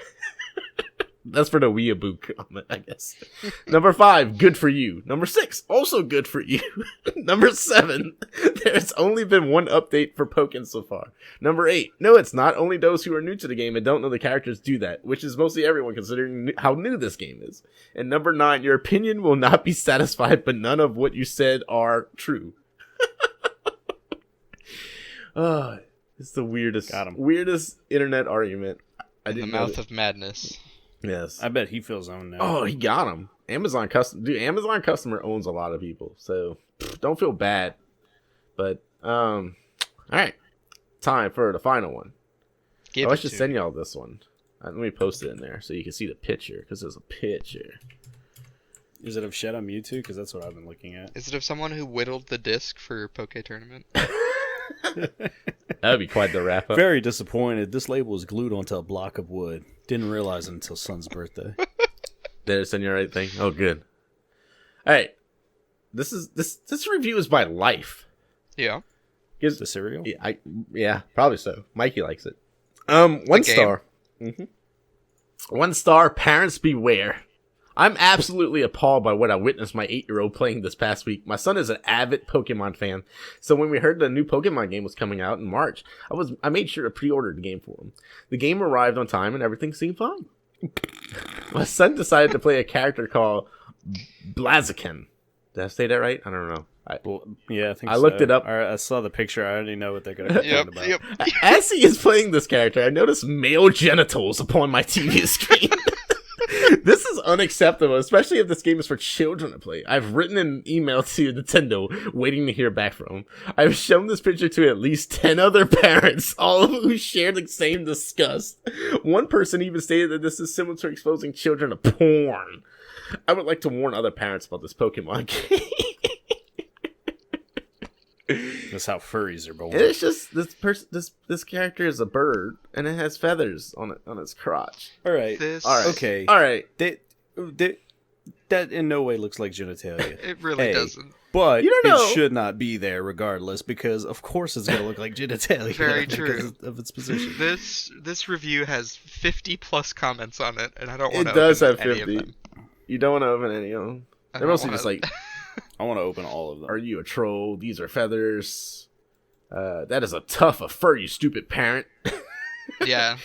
That's for the weeaboo comment, I guess. Number 5, good for you. Number 6, also good for you. Number 7, there's only been 1 update for Pokken so far. Number 8, no, it's not. Only those who are new to the game and don't know the characters do that, which is mostly everyone considering how new this game is. And number 9, your opinion will not be satisfied, but none of what you said are true. It's the weirdest internet argument. In the mouth of madness. Yes. I bet he feels owned now. Oh, he got him. Amazon customer owns a lot of people, so don't feel bad. But all right, time for the final one. I should send y'all this one. Let me post it in there so you can see the picture, because there's a picture. Is it of Shed on Mewtwo? Because that's what I've been looking at. Is it of someone who whittled the disc for Poke Tournament? That'd be quite the wrap up. Very disappointed. This label was glued onto a block of wood. Didn't realize it until Son's birthday. Did it send you the right thing? Oh, good. All right. This review is by Life. Yeah. Is the cereal? Yeah, probably so. Mikey likes it. 1 star. Mm-hmm. 1 star. Parents beware. I'm absolutely appalled by what I witnessed my 8-year-old playing this past week. My son is an avid Pokemon fan, so when we heard the new Pokemon game was coming out in March, I made sure to pre-order the game for him. The game arrived on time and everything seemed fine. My son decided to play a character called Blaziken. Did I say that right? I don't know. Well, yeah, I think I looked it up. I saw the picture. I already know what they're going to be talking about. Yep. As he is playing this character, I noticed male genitals upon my TV screen. This is unacceptable, especially if this game is for children to play. I've written an email to Nintendo waiting to hear back from them. I've shown this picture to at least 10 other parents, all of who share the same disgust. One person even stated that this is similar to exposing children to porn. I would like to warn other parents about this Pokemon game. That's how furries are born. It's just this character is a bird and it has feathers on its crotch. All right. Okay. All right. That in no way looks like genitalia. It really doesn't. But you don't know. It should not be there regardless, because of course it's going to look like genitalia. Very true. Of its position. This review has 50 plus comments on it, and I don't want to. It does have any 50. Of them. You don't want to open any of them. They're mostly just like, I want to open all of them. are you a troll? These are feathers. That is a tough a fur, you stupid parent. Yeah.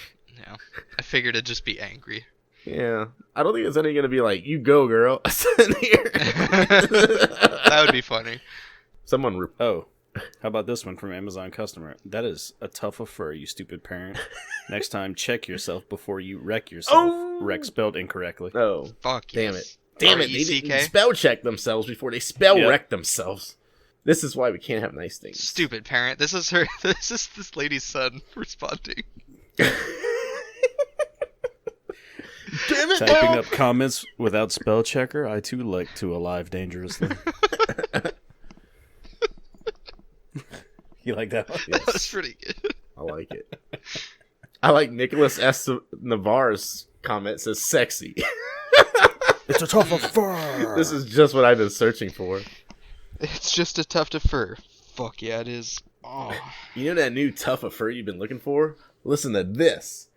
I figured it'd just be angry. Yeah. I don't think it's any going to be like, you go, girl. Sitting here. That would be funny. How about this one from Amazon customer? That is a tough of fur, you stupid parent. Next time, check yourself before you wreck yourself. Oh! Wreck spelled incorrectly. Oh. Fuck Damn yes. it. Damn it. They didn't spell check themselves before they spell wreck themselves. This is why we can't have nice things. Stupid parent. This is this lady's son responding. Damn it, Typing Mom! up comments without spell checker. I too like to alive dangerously. You like that one? That was pretty good. I like it. I like Nicholas S. Navarre's comment. Says sexy. It's a tough of fur. This is just what I've been searching for. It's just a tuft of fur. Fuck yeah, it is. Oh. You know that new tough of fur you've been looking for? Listen to this.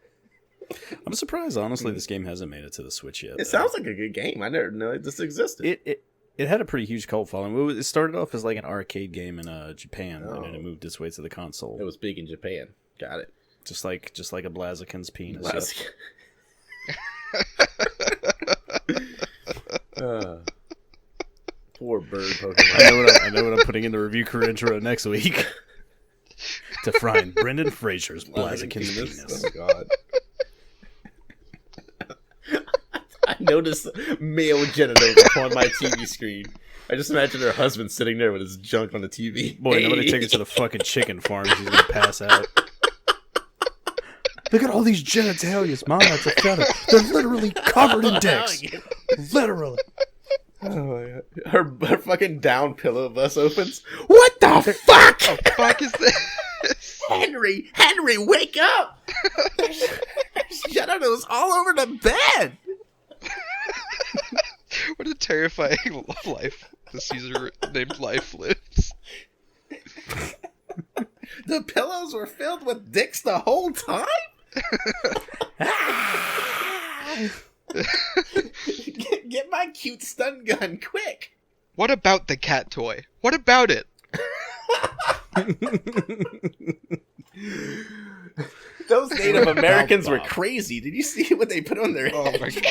I'm surprised, honestly, this game hasn't made it to the Switch yet. It sounds like a good game. I never knew this existed. It had a pretty huge cult following. It started off as like an arcade game in Japan, and then it moved its way to the console. It was big in Japan. Got it. Just like a Blaziken's penis. Poor bird Pokemon. I know what I'm putting in the review career intro next week. To find Brendan Fraser's Blaziken's penis. Oh God. I noticed male genitals upon my TV screen. I just imagine her husband sitting there with his junk on the TV. Boy, nobody take her to the fucking chicken farm. She's gonna pass out. Look at all these genitalias, Mom. That's a feather. They're literally covered in dicks. Literally. Oh my God. Her fucking down pillow bus opens. What the fuck? What the fuck is this? Henry, wake up! There's genitals all over the bed. What a terrifying life this user named Life lives. The pillows were filled with dicks the whole time? Get my cute stun gun, quick! What about the cat toy? What about it? Those Native Americans were crazy. Did you see what they put on their head? Oh my god.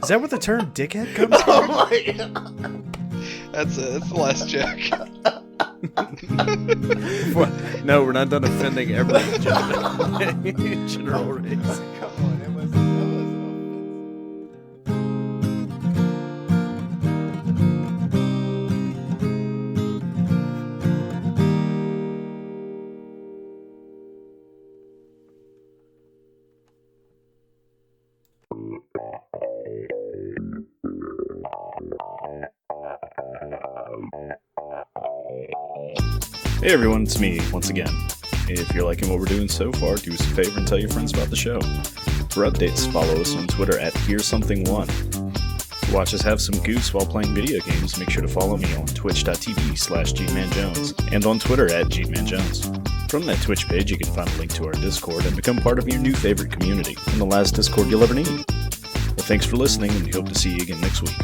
Is that what the term dickhead comes from? Oh my God. That's the last joke. No, we're not done offending every general race. Come on, it was Hey everyone, it's me once again. If you're liking what we're doing so far, do us a favor and tell your friends about the show. For updates, follow us on Twitter at HereSomething1. To watch us have some goose while playing video games, make sure to follow me on twitch.tv/GeneManJones and on Twitter at GeneManJones. From that Twitch page, you can find a link to our Discord and become part of your new favorite community and the last Discord you'll ever need. Well, thanks for listening, and we hope to see you again next week.